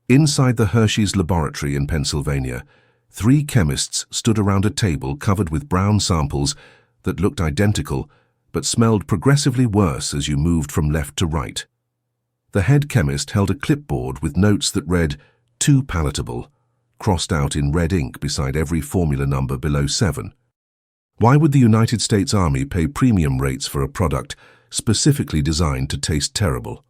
Inside the Hershey's laboratory in Pennsylvania, 3 chemists stood around a table covered with brown samples that looked identical but smelled progressively worse as you moved from left to right. The head chemist held a clipboard with notes that read, "Too palatable," crossed out in red ink beside every formula number below 7. Why would the United States Army pay premium rates for a product specifically designed to taste terrible?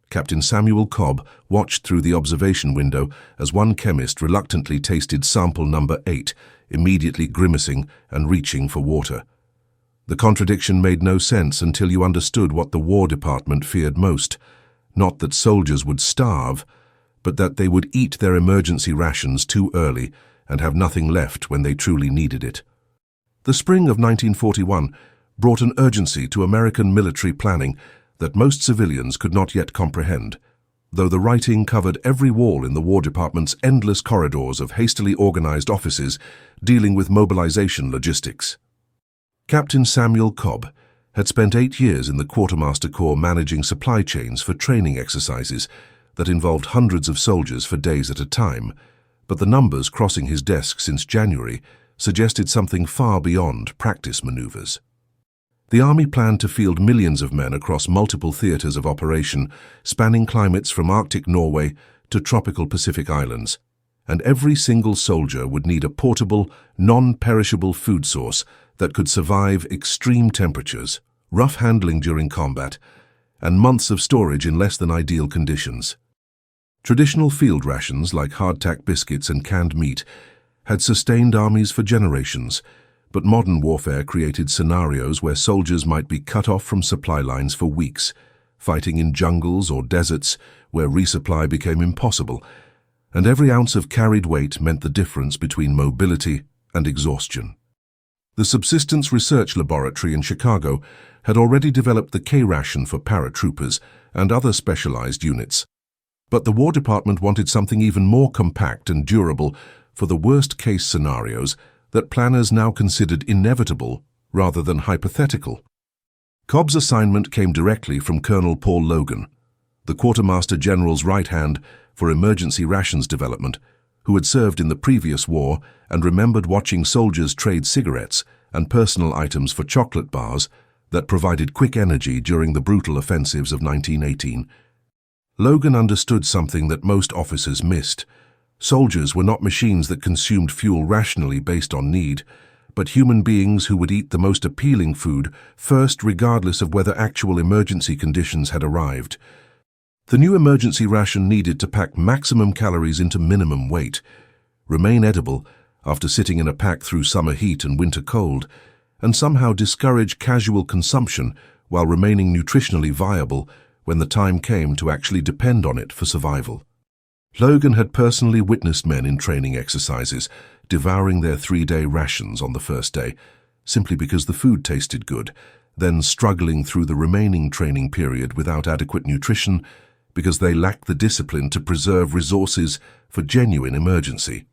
Captain Samuel Cobb watched through the observation window as one chemist reluctantly tasted sample number 8, immediately grimacing and reaching for water. The contradiction made no sense until you understood what the War Department feared most. Not that soldiers would starve, but that they would eat their emergency rations too early and have nothing left when they truly needed it. The spring of 1941 brought an urgency to American military planning that most civilians could not yet comprehend, though the writing covered every wall in the War Department's endless corridors of hastily organized offices dealing with mobilization logistics. Captain Samuel Cobb had spent 8 years in the Quartermaster Corps managing supply chains for training exercises that involved hundreds of soldiers for days at a time, but the numbers crossing his desk since January suggested something far beyond practice maneuvers. The Army planned to field millions of men across multiple theaters of operation, spanning climates from Arctic Norway to tropical Pacific islands, and every single soldier would need a portable, non-perishable food source that could survive extreme temperatures, rough handling during combat, and months of storage in less than ideal conditions. Traditional field rations like hardtack biscuits and canned meat had sustained armies for generations, but modern warfare created scenarios where soldiers might be cut off from supply lines for weeks, fighting in jungles or deserts where resupply became impossible, and every ounce of carried weight meant the difference between mobility and exhaustion. The Subsistence Research Laboratory in Chicago had already developed the K-ration for paratroopers and other specialized units, but the War Department wanted something even more compact and durable for the worst-case scenarios that planners now considered inevitable rather than hypothetical. Cobb's assignment came directly from Colonel Paul Logan, the Quartermaster General's right hand for emergency rations development, who had served in the previous war and remembered watching soldiers trade cigarettes and personal items for chocolate bars that provided quick energy during the brutal offensives of 1918. Logan understood something that most officers missed. Soldiers were not machines that consumed fuel rationally based on need, but human beings who would eat the most appealing food first regardless of whether actual emergency conditions had arrived. The new emergency ration needed to pack maximum calories into minimum weight, remain edible after sitting in a pack through summer heat and winter cold, and somehow discourage casual consumption while remaining nutritionally viable when the time came to actually depend on it for survival. Logan had personally witnessed men in training exercises devouring their 3-day rations on the first day, simply because the food tasted good, then struggling through the remaining training period without adequate nutrition because they lacked the discipline to preserve resources for genuine emergency.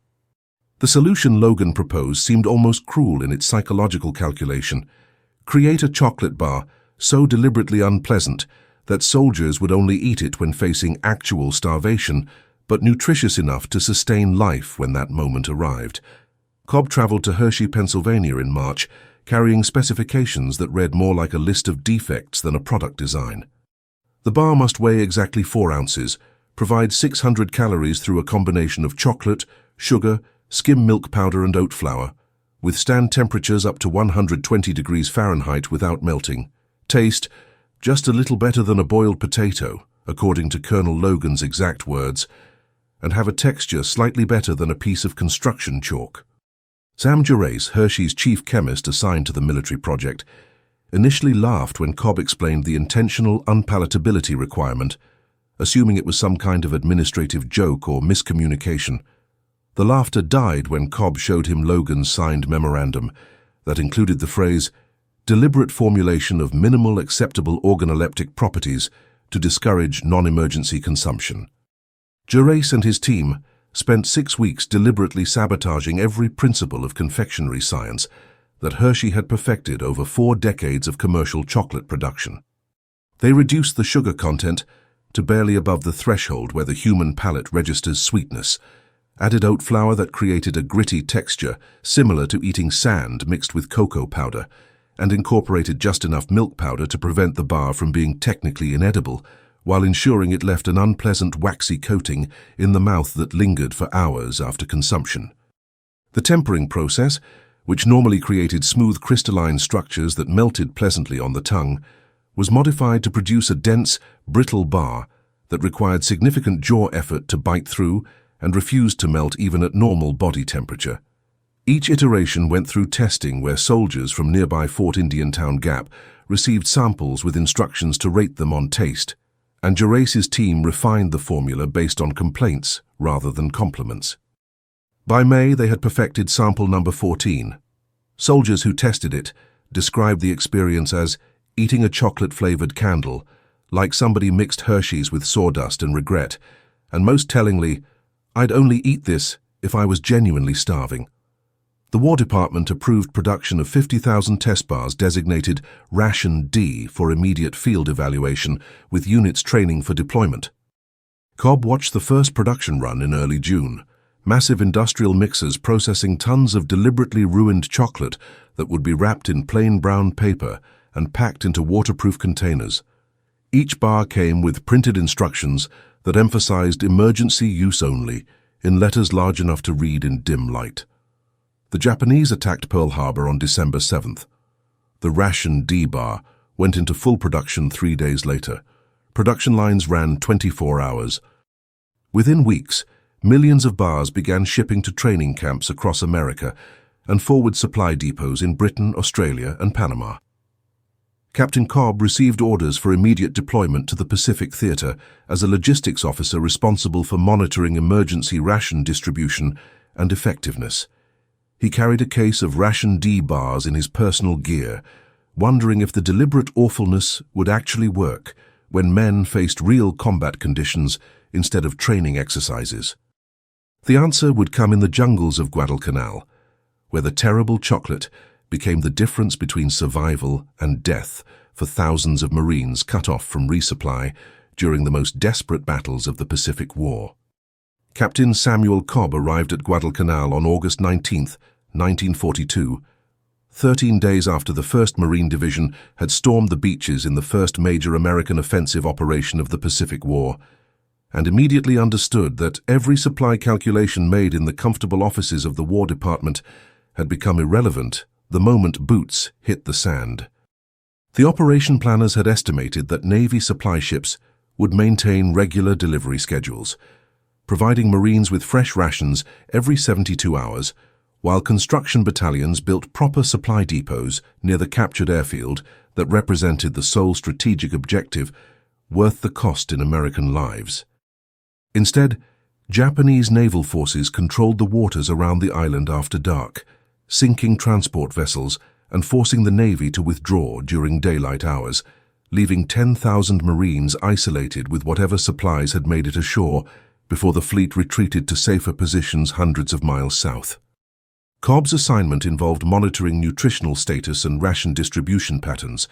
The solution Logan proposed seemed almost cruel in its psychological calculation. Create a chocolate bar so deliberately unpleasant that soldiers would only eat it when facing actual starvation, but nutritious enough to sustain life when that moment arrived. Cobb traveled to Hershey, Pennsylvania in March, carrying specifications that read more like a list of defects than a product design. The bar must weigh exactly 4 ounces, provide 600 calories through a combination of chocolate, sugar, skim milk powder and oat flour, withstand temperatures up to 120 degrees Fahrenheit without melting, taste just a little better than a boiled potato, according to Colonel Logan's exact words, and have a texture slightly better than a piece of construction chalk. Sam Gerace, Hershey's chief chemist assigned to the military project, initially laughed when Cobb explained the intentional unpalatability requirement, assuming it was some kind of administrative joke or miscommunication. The laughter died when Cobb showed him Logan's signed memorandum that included the phrase, "deliberate formulation of minimal acceptable organoleptic properties to discourage non-emergency consumption." Gerace and his team spent 6 weeks deliberately sabotaging every principle of confectionery science that Hershey had perfected over 4 decades of commercial chocolate production. They reduced the sugar content, to barely above the threshold where the human palate registers sweetness, added oat flour that created a gritty texture similar to eating sand mixed with cocoa powder, and incorporated just enough milk powder to prevent the bar from being technically inedible, while ensuring it left an unpleasant waxy coating in the mouth that lingered for hours after consumption. The tempering process, which normally created smooth crystalline structures that melted pleasantly on the tongue, was modified to produce a dense, brittle bar that required significant jaw effort to bite through and refused to melt even at normal body temperature. Each iteration went through testing where soldiers from nearby Fort Indiantown Gap received samples with instructions to rate them on taste, and Gerace's team refined the formula based on complaints rather than compliments. By May, they had perfected sample number 14. Soldiers who tested it described the experience as eating a chocolate-flavored candle, like somebody mixed Hershey's with sawdust and regret, and most tellingly, "I'd only eat this if I was genuinely starving." The War Department approved production of 50,000 test bars designated Ration D for immediate field evaluation, with units training for deployment. Cobb watched the first production run in early June, massive industrial mixers processing tons of deliberately ruined chocolate that would be wrapped in plain brown paper and packed into waterproof containers. Each bar came with printed instructions that emphasized emergency use only, in letters large enough to read in dim light. The Japanese attacked Pearl Harbor on December 7th. The Ration D bar went into full production 3 days later. Production lines ran 24 hours. Within weeks, millions of bars began shipping to training camps across America and forward supply depots in Britain, Australia, and Panama. Captain Cobb received orders for immediate deployment to the Pacific Theater as a logistics officer responsible for monitoring emergency ration distribution and effectiveness. He carried a case of Ration D bars in his personal gear, wondering if the deliberate awfulness would actually work when men faced real combat conditions instead of training exercises. The answer would come in the jungles of Guadalcanal, where the terrible chocolate became the difference between survival and death for thousands of Marines cut off from resupply during the most desperate battles of the Pacific War. Captain Samuel Cobb arrived at Guadalcanal on August 19, 1942, 13 days after the 1st Marine Division had stormed the beaches in the first major American offensive operation of the Pacific War, and immediately understood that every supply calculation made in the comfortable offices of the War Department had become irrelevant the moment boots hit the sand. The operation planners had estimated that Navy supply ships would maintain regular delivery schedules, providing Marines with fresh rations every 72 hours, while construction battalions built proper supply depots near the captured airfield that represented the sole strategic objective worth the cost in American lives. Instead, Japanese naval forces controlled the waters around the island after dark, sinking transport vessels and forcing the Navy to withdraw during daylight hours, leaving 10,000 Marines isolated with whatever supplies had made it ashore before the fleet retreated to safer positions hundreds of miles south. Cobb's assignment involved monitoring nutritional status and ration distribution patterns,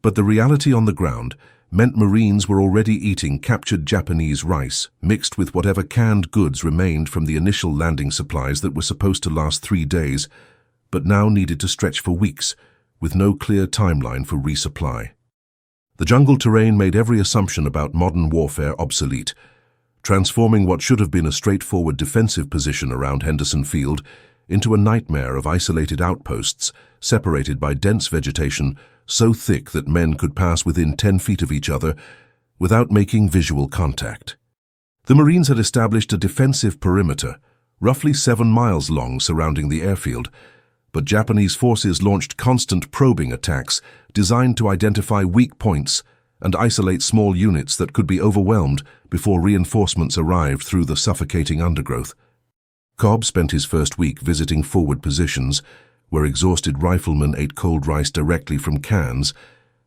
but the reality on the ground meant Marines were already eating captured Japanese rice mixed with whatever canned goods remained from the initial landing supplies that were supposed to last 3 days, but now needed to stretch for weeks, with no clear timeline for resupply. The jungle terrain made every assumption about modern warfare obsolete, transforming what should have been a straightforward defensive position around Henderson Field into a nightmare of isolated outposts separated by dense vegetation so thick that men could pass within 10 feet of each other without making visual contact. The Marines had established a defensive perimeter, roughly 7 miles long, surrounding the airfield, but Japanese forces launched constant probing attacks designed to identify weak points and isolate small units that could be overwhelmed before reinforcements arrived through the suffocating undergrowth. Cobb spent his first week visiting forward positions where exhausted riflemen ate cold rice directly from cans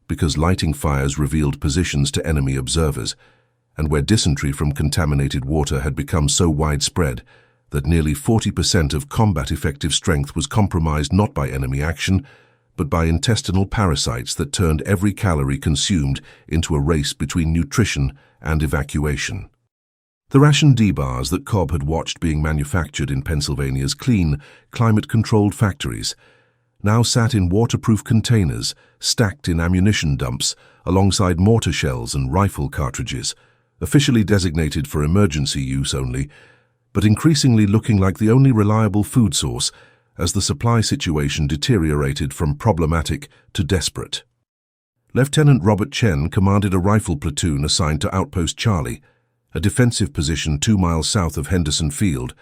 because lighting fires revealed positions to enemy observers, and where dysentery from contaminated water had become so widespread that nearly 40% of combat effective strength was compromised not by enemy action, but by intestinal parasites that turned every calorie consumed into a race between nutrition and evacuation. The Ration D bars that Cobb had watched being manufactured in Pennsylvania's clean, climate-controlled factories now sat in waterproof containers stacked in ammunition dumps alongside mortar shells and rifle cartridges, officially designated for emergency use only, but increasingly looking like the only reliable food source as the supply situation deteriorated from problematic to desperate. Lieutenant Robert Chen commanded a rifle platoon assigned to Outpost Charlie, a defensive position 2 miles south of Henderson Field,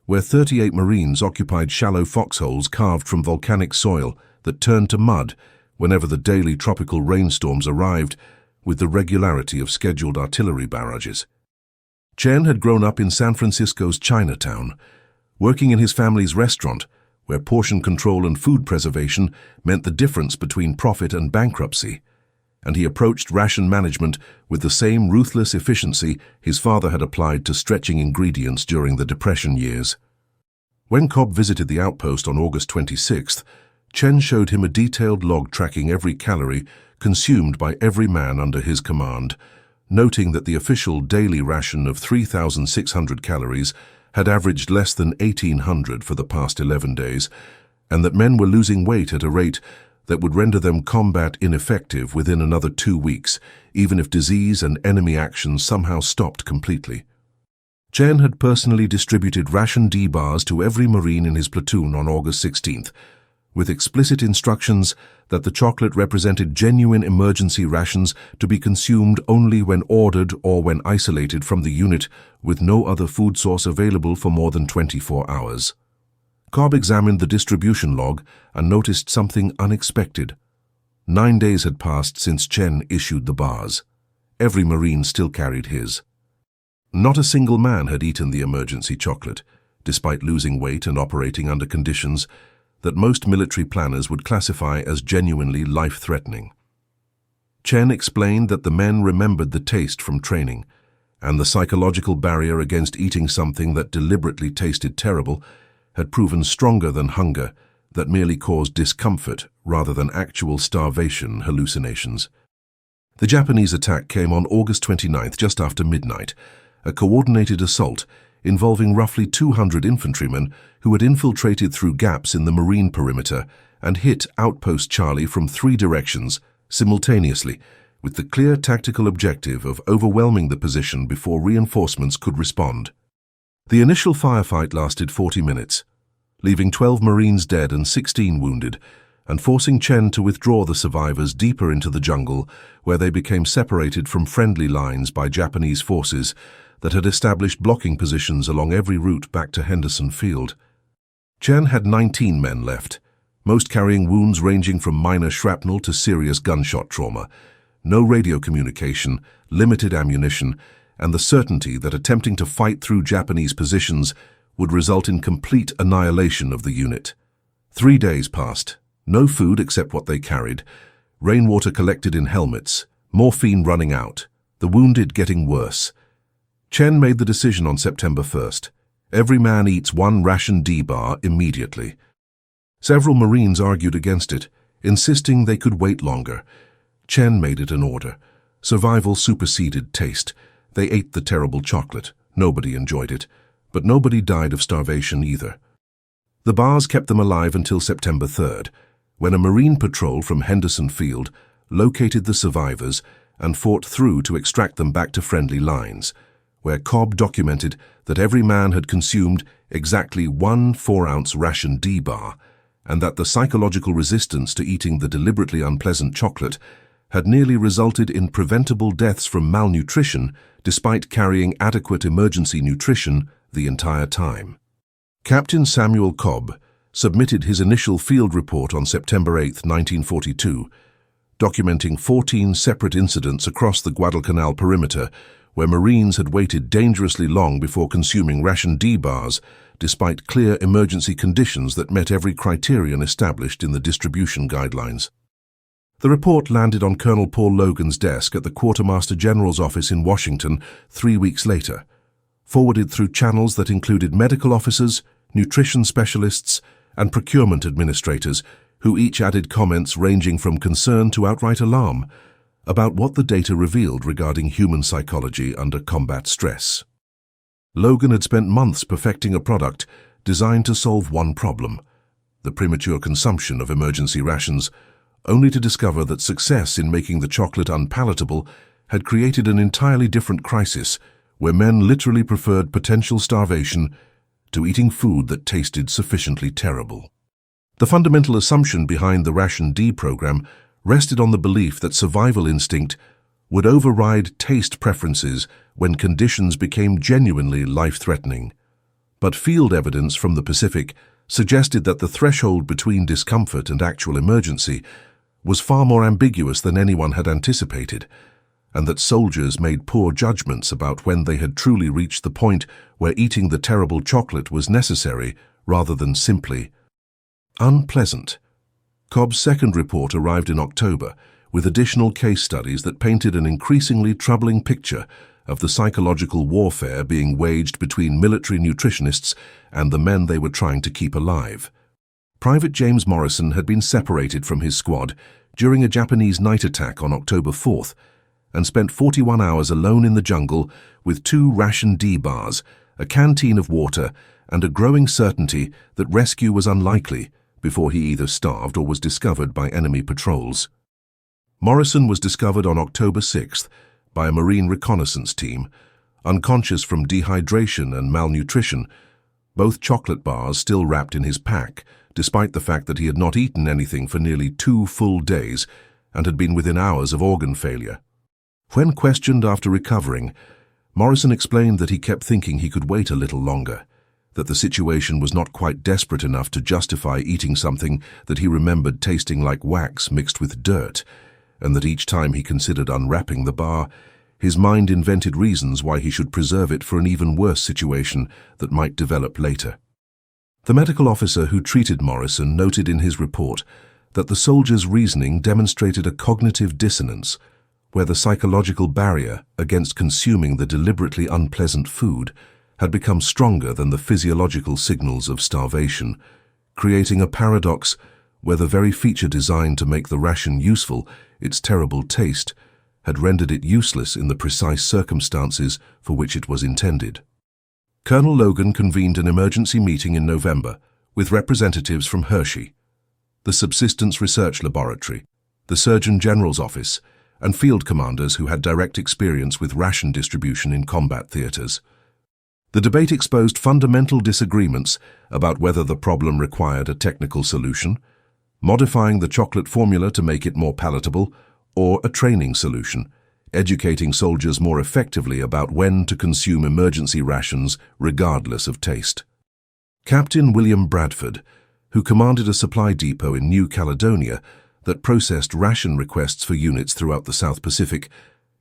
where 38 Marines occupied shallow foxholes carved from volcanic soil that turned to mud whenever the daily tropical rainstorms arrived with the regularity of scheduled artillery barrages. Chen had grown up in San Francisco's Chinatown, working in his family's restaurant, where portion control and food preservation meant the difference between profit and bankruptcy, and he approached ration management with the same ruthless efficiency his father had applied to stretching ingredients during the Depression years. When Cobb visited the outpost on August 26th, Chen showed him a detailed log tracking every calorie consumed by every man under his command, noting that the official daily ration of 3,600 calories had averaged less than 1,800 for the past 11 days, and that men were losing weight at a rate that would render them combat ineffective within another 2 weeks, even if disease and enemy action somehow stopped completely. Chen had personally distributed Ration D bars to every Marine in his platoon on August 16th, with explicit instructions that the chocolate represented genuine emergency rations to be consumed only when ordered or when isolated from the unit with no other food source available for more than 24 hours. Cobb examined the distribution log and noticed something unexpected. 9 days had passed since Chen issued the bars. Every Marine still carried his. Not a single man had eaten the emergency chocolate, despite losing weight and operating under conditions that most military planners would classify as genuinely life-threatening. Chen explained that the men remembered the taste from training, and the psychological barrier against eating something that deliberately tasted terrible had proven stronger than hunger that merely caused discomfort rather than actual starvation hallucinations. The Japanese attack came on August 29th, just after midnight, a coordinated assault involving roughly 200 infantrymen who had infiltrated through gaps in the Marine perimeter and hit Outpost Charlie from 3 directions simultaneously, with the clear tactical objective of overwhelming the position before reinforcements could respond. The initial firefight lasted 40 minutes, leaving 12 Marines dead and 16 wounded, and forcing Chen to withdraw the survivors deeper into the jungle, where they became separated from friendly lines by Japanese forces that had established blocking positions along every route back to Henderson Field. Chen had 19 men left, most carrying wounds ranging from minor shrapnel to serious gunshot trauma, no radio communication, limited ammunition, and the certainty that attempting to fight through Japanese positions would result in complete annihilation of the unit. 3 days passed, no food except what they carried, rainwater collected in helmets, morphine running out, the wounded getting worse. Chen made the decision on September 1st. Every man eats 1 Ration D bar immediately. Several Marines argued against it, insisting they could wait longer. Chen made it an order. Survival superseded taste. They ate the terrible chocolate. Nobody enjoyed it, but nobody died of starvation either. The bars kept them alive until September 3rd, when a Marine patrol from Henderson Field located the survivors and fought through to extract them back to friendly lines, where Cobb documented that every man had consumed exactly 1 4-ounce Ration D bar, and that the psychological resistance to eating the deliberately unpleasant chocolate had nearly resulted in preventable deaths from malnutrition despite carrying adequate emergency nutrition the entire time. Captain Samuel Cobb submitted his initial field report on September 8, 1942, documenting 14 separate incidents across the Guadalcanal perimeter where Marines had waited dangerously long before consuming Ration D bars despite clear emergency conditions that met every criterion established in the distribution guidelines. The report landed on Colonel Paul Logan's desk at the Quartermaster General's office in Washington 3 weeks later, forwarded through channels that included medical officers, nutrition specialists, and procurement administrators, who each added comments ranging from concern to outright alarm, about what the data revealed regarding human psychology under combat stress. Logan had spent months perfecting a product designed to solve one problem, the premature consumption of emergency rations, only to discover that success in making the chocolate unpalatable had created an entirely different crisis where men literally preferred potential starvation to eating food that tasted sufficiently terrible. The fundamental assumption behind the Ration D program rested on the belief that survival instinct would override taste preferences when conditions became genuinely life-threatening. But field evidence from the Pacific suggested that the threshold between discomfort and actual emergency was far more ambiguous than anyone had anticipated, and that soldiers made poor judgments about when they had truly reached the point where eating the terrible chocolate was necessary rather than simply unpleasant. Cobb's second report arrived in October, with additional case studies that painted an increasingly troubling picture of the psychological warfare being waged between military nutritionists and the men they were trying to keep alive. Private James Morrison had been separated from his squad during a Japanese night attack on October 4th and spent 41 hours alone in the jungle with 2 Ration D bars, a canteen of water, and a growing certainty that rescue was unlikely before he either starved or was discovered by enemy patrols. Morrison was discovered on October 6th by a Marine reconnaissance team, unconscious from dehydration and malnutrition, both chocolate bars still wrapped in his pack, despite the fact that he had not eaten anything for nearly 2 full days and had been within hours of organ failure. When questioned after recovering, Morrison explained that he kept thinking he could wait a little longer, that the situation was not quite desperate enough to justify eating something that he remembered tasting like wax mixed with dirt, and that each time he considered unwrapping the bar, his mind invented reasons why he should preserve it for an even worse situation that might develop later. The medical officer who treated Morrison noted in his report that the soldier's reasoning demonstrated a cognitive dissonance, where the psychological barrier against consuming the deliberately unpleasant food had become stronger than the physiological signals of starvation, creating a paradox where the very feature designed to make the ration useful, its terrible taste, had rendered it useless in the precise circumstances for which it was intended. Colonel Logan convened an emergency meeting in November with representatives from Hershey, the Subsistence Research Laboratory, the Surgeon General's Office, and field commanders who had direct experience with ration distribution in combat theaters. The debate exposed fundamental disagreements about whether the problem required a technical solution, modifying the chocolate formula to make it more palatable, or a training solution, educating soldiers more effectively about when to consume emergency rations regardless of taste. Captain William Bradford, who commanded a supply depot in New Caledonia that processed ration requests for units throughout the South Pacific,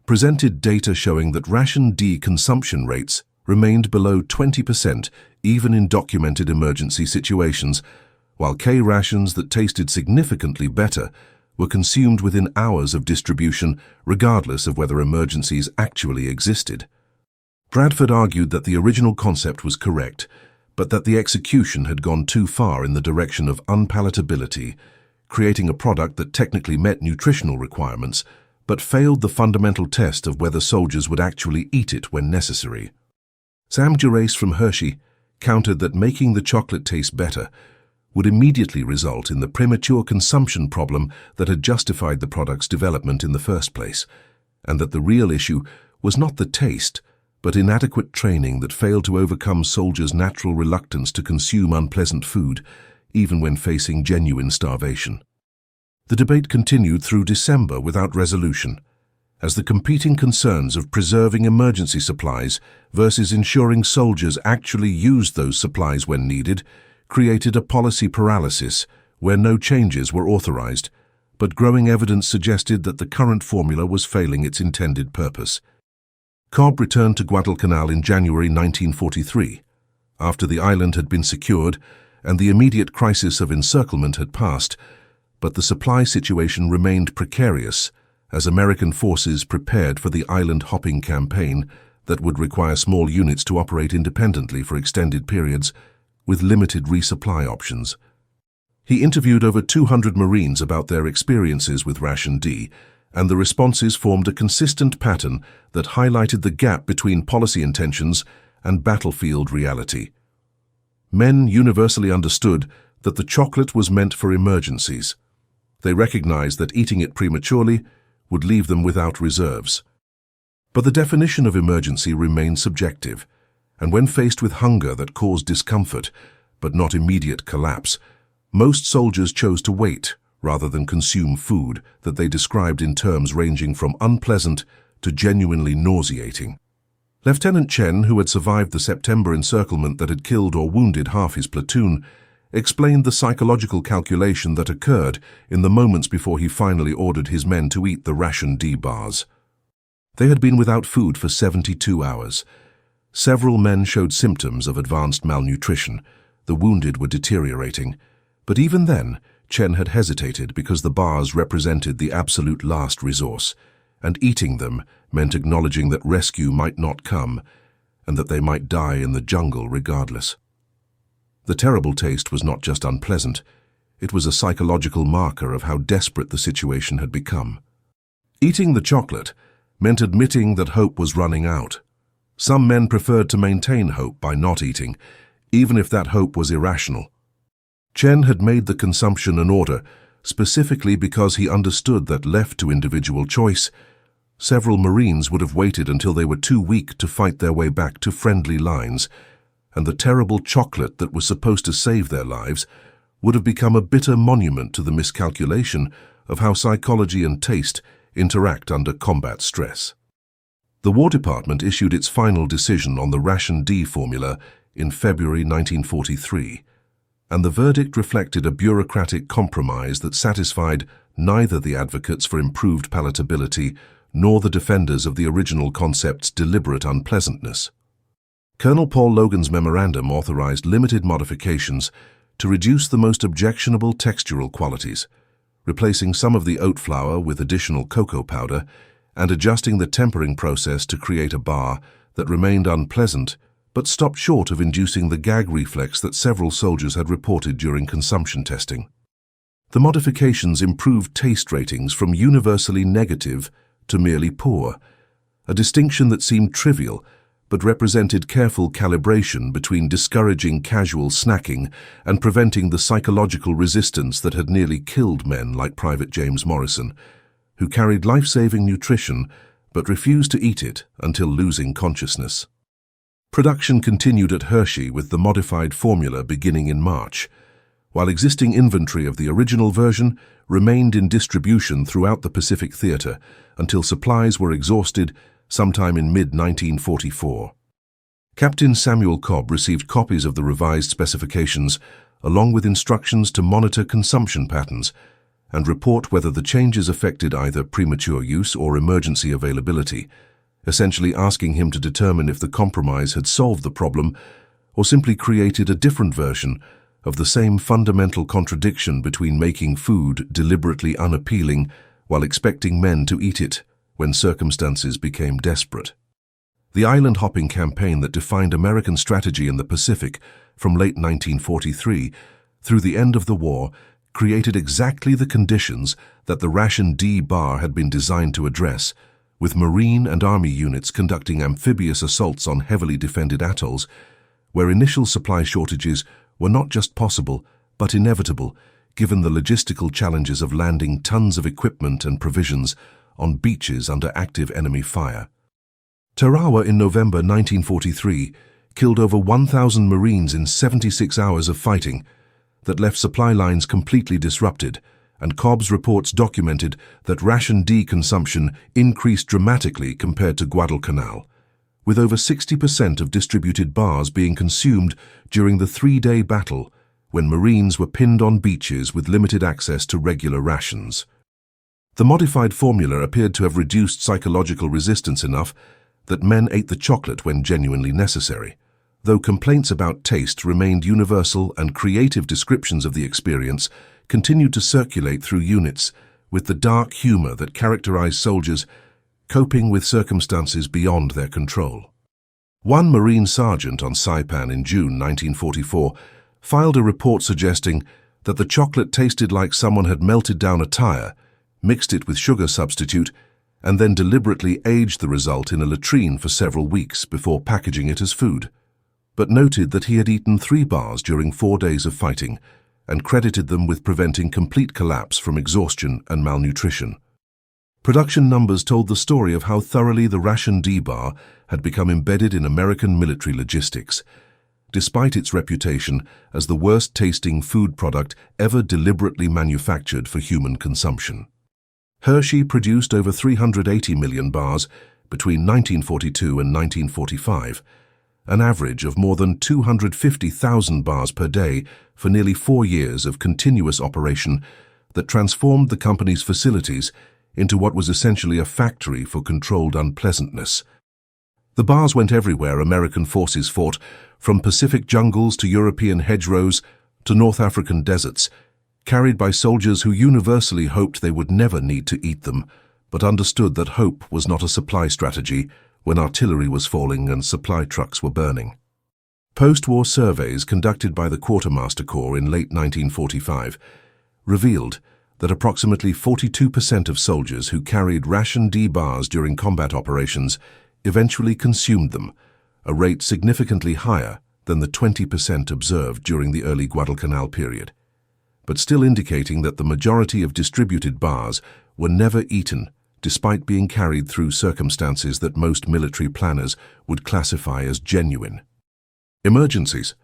presented data showing that Ration D consumption rates remained below 20% even in documented emergency situations, while K rations that tasted significantly better were consumed within hours of distribution regardless of whether emergencies actually existed. Bradford argued that the original concept was correct, but that the execution had gone too far in the direction of unpalatability, creating a product that technically met nutritional requirements, but failed the fundamental test of whether soldiers would actually eat it when necessary. Sam Gerace from Hershey countered that making the chocolate taste better would immediately result in the premature consumption problem that had justified the product's development in the first place, and that the real issue was not the taste, but inadequate training that failed to overcome soldiers' natural reluctance to consume unpleasant food, even when facing genuine starvation. The debate continued through December without resolution, as the competing concerns of preserving emergency supplies versus ensuring soldiers actually used those supplies when needed created a policy paralysis where no changes were authorized, but growing evidence suggested that the current formula was failing its intended purpose. Cobb returned to Guadalcanal in January 1943, after the island had been secured and the immediate crisis of encirclement had passed, but the supply situation remained precarious as American forces prepared for the island-hopping campaign that would require small units to operate independently for extended periods with limited resupply options. He interviewed over 200 Marines about their experiences with Ration D and the responses formed a consistent pattern that highlighted the gap between policy intentions and battlefield reality. Men universally understood that the chocolate was meant for emergencies. They recognized that eating it prematurely would leave them without reserves. But the definition of emergency remained subjective, and when faced with hunger that caused discomfort, but not immediate collapse, most soldiers chose to wait rather than consume food that they described in terms ranging from unpleasant to genuinely nauseating. Lieutenant Chen, who had survived the September encirclement that had killed or wounded half his platoon, explained the psychological calculation that occurred in the moments before he finally ordered his men to eat the Ration D bars. They had been without food for 72 hours. Several men showed symptoms of advanced malnutrition. The wounded were deteriorating. But even then, Chen had hesitated because the bars represented the absolute last resource, and eating them meant acknowledging that rescue might not come, and that they might die in the jungle regardless. The terrible taste was not just unpleasant, it was a psychological marker of how desperate the situation had become. Eating the chocolate meant admitting that hope was running out. Some men preferred to maintain hope by not eating, even if that hope was irrational. Chen had made the consumption an order, specifically because he understood that left to individual choice, several Marines would have waited until they were too weak to fight their way back to friendly lines, and the terrible chocolate that was supposed to save their lives would have become a bitter monument to the miscalculation of how psychology and taste interact under combat stress. The War Department issued its final decision on the Ration D formula in February 1943, and the verdict reflected a bureaucratic compromise that satisfied neither the advocates for improved palatability nor the defenders of the original concept's deliberate unpleasantness. Colonel Paul Logan's memorandum authorized limited modifications to reduce the most objectionable textural qualities, replacing some of the oat flour with additional cocoa powder and adjusting the tempering process to create a bar that remained unpleasant but stopped short of inducing the gag reflex that several soldiers had reported during consumption testing. The modifications improved taste ratings from universally negative to merely poor, a distinction that seemed trivial but represented careful calibration between discouraging casual snacking and preventing the psychological resistance that had nearly killed men like Private James Morrison, who carried life-saving nutrition but refused to eat it until losing consciousness. Production continued at Hershey with the modified formula beginning in March, while existing inventory of the original version remained in distribution throughout the Pacific Theater until supplies were exhausted sometime in mid-1944. Captain Samuel Cobb received copies of the revised specifications along with instructions to monitor consumption patterns and report whether the changes affected either premature use or emergency availability, essentially asking him to determine if the compromise had solved the problem or simply created a different version of the same fundamental contradiction between making food deliberately unappealing while expecting men to eat it when circumstances became desperate. The island-hopping campaign that defined American strategy in the Pacific from late 1943 through the end of the war created exactly the conditions that the Ration D bar had been designed to address, with Marine and Army units conducting amphibious assaults on heavily defended atolls, where initial supply shortages were not just possible but inevitable, given the logistical challenges of landing tons of equipment and provisions on beaches under active enemy fire. Tarawa in November 1943 killed over 1,000 Marines in 76 hours of fighting that left supply lines completely disrupted, and Cobb's reports documented that Ration D consumption increased dramatically compared to Guadalcanal, with over 60% of distributed bars being consumed during the 3-day battle when Marines were pinned on beaches with limited access to regular rations. The modified formula appeared to have reduced psychological resistance enough that men ate the chocolate when genuinely necessary, though complaints about taste remained universal and creative descriptions of the experience continued to circulate through units with the dark humor that characterized soldiers coping with circumstances beyond their control. One Marine sergeant on Saipan in June 1944 filed a report suggesting that the chocolate tasted like someone had melted down a tire, mixed it with sugar substitute, and then deliberately aged the result in a latrine for several weeks before packaging it as food, but noted that he had eaten 3 bars during 4 days of fighting and credited them with preventing complete collapse from exhaustion and malnutrition. Production numbers told the story of how thoroughly the Ration D bar had become embedded in American military logistics, despite its reputation as the worst-tasting food product ever deliberately manufactured for human consumption. Hershey produced over 380 million bars between 1942 and 1945, an average of more than 250,000 bars per day for nearly 4 years of continuous operation that transformed the company's facilities into what was essentially a factory for controlled unpleasantness. The bars went everywhere American forces fought, from Pacific jungles to European hedgerows to North African deserts, carried by soldiers who universally hoped they would never need to eat them, but understood that hope was not a supply strategy when artillery was falling and supply trucks were burning. Post-war surveys conducted by the Quartermaster Corps in late 1945 revealed that approximately 42% of soldiers who carried Ration D bars during combat operations eventually consumed them, a rate significantly higher than the 20% observed during the early Guadalcanal period, but still indicating that the majority of distributed bars were never eaten despite being carried through circumstances that most military planners would classify as genuine. Emergencies.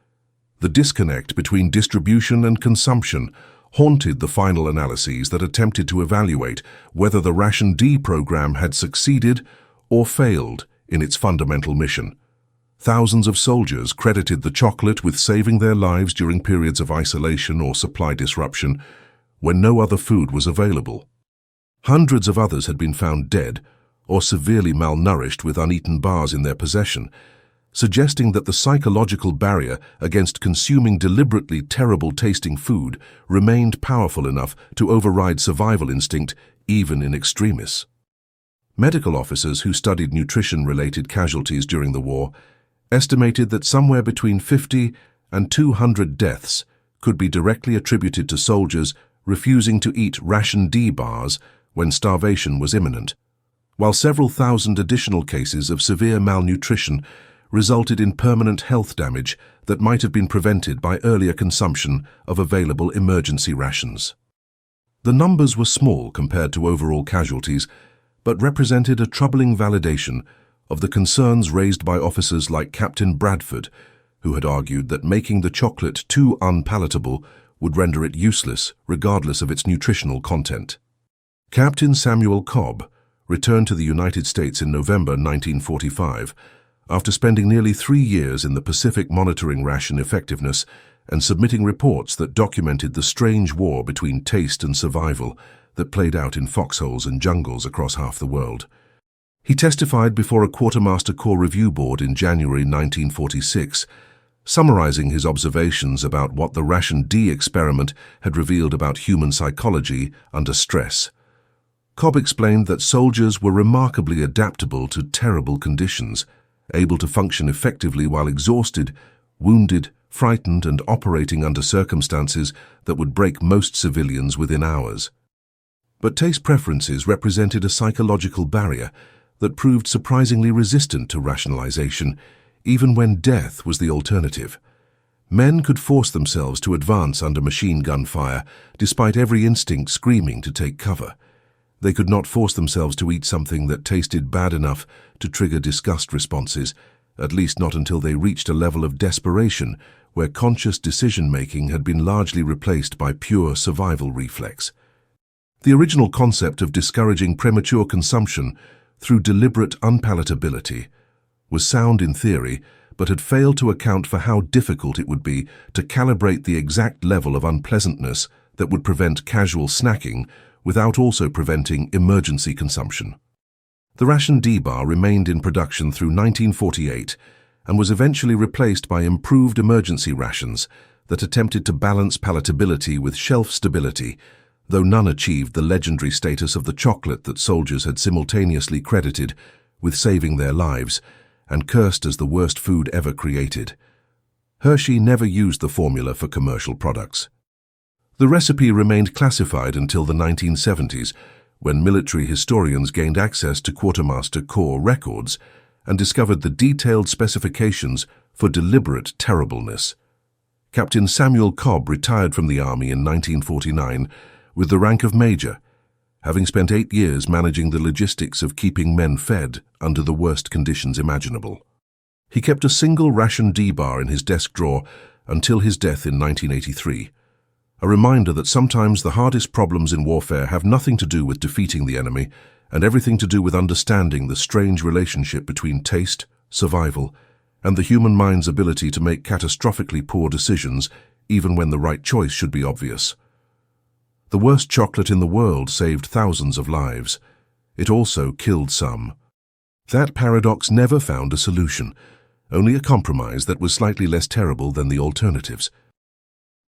The disconnect between distribution and consumption haunted the final analyses that attempted to evaluate whether the Ration D program had succeeded or failed in its fundamental mission. Thousands of soldiers credited the chocolate with saving their lives during periods of isolation or supply disruption when no other food was available. Hundreds of others had been found dead or severely malnourished with uneaten bars in their possession, suggesting that the psychological barrier against consuming deliberately terrible-tasting food remained powerful enough to override survival instinct even in extremis. Medical officers who studied nutrition-related casualties during the war estimated that somewhere between 50 and 200 deaths could be directly attributed to soldiers refusing to eat Ration D bars when starvation was imminent, while several thousand additional cases of severe malnutrition resulted in permanent health damage that might have been prevented by earlier consumption of available emergency rations. The numbers were small compared to overall casualties, but represented a troubling validation of the concerns raised by officers like Captain Bradford, who had argued that making the chocolate too unpalatable would render it useless regardless of its nutritional content. Captain Samuel Cobb returned to the United States in November 1945 after spending nearly 3 years in the Pacific monitoring ration effectiveness and submitting reports that documented the strange war between taste and survival that played out in foxholes and jungles across half the world. He testified before a Quartermaster Corps review board in January 1946, summarizing his observations about what the Ration D experiment had revealed about human psychology under stress. Cobb explained that soldiers were remarkably adaptable to terrible conditions, able to function effectively while exhausted, wounded, frightened, and operating under circumstances that would break most civilians within hours. But taste preferences represented a psychological barrier that proved surprisingly resistant to rationalization, even when death was the alternative. Men could force themselves to advance under machine gun fire, despite every instinct screaming to take cover. They could not force themselves to eat something that tasted bad enough to trigger disgust responses, at least not until they reached a level of desperation where conscious decision-making had been largely replaced by pure survival reflex. The original concept of discouraging premature consumption through deliberate unpalatability was sound in theory, but had failed to account for how difficult it would be to calibrate the exact level of unpleasantness that would prevent casual snacking without also preventing emergency consumption. The Ration D bar remained in production through 1948 and was eventually replaced by improved emergency rations that attempted to balance palatability with shelf stability, though none achieved the legendary status of the chocolate that soldiers had simultaneously credited with saving their lives and cursed as the worst food ever created. Hershey never used the formula for commercial products. The recipe remained classified until the 1970s, when military historians gained access to Quartermaster Corps records and discovered the detailed specifications for deliberate terribleness. Captain Samuel Cobb retired from the Army in 1949 with the rank of Major, having spent 8 years managing the logistics of keeping men fed under the worst conditions imaginable. He kept a single Ration D bar in his desk drawer until his death in 1983, a reminder that sometimes the hardest problems in warfare have nothing to do with defeating the enemy and everything to do with understanding the strange relationship between taste, survival, and the human mind's ability to make catastrophically poor decisions even when the right choice should be obvious. The worst chocolate in the world saved thousands of lives. It also killed some. That paradox never found a solution, only a compromise that was slightly less terrible than the alternatives.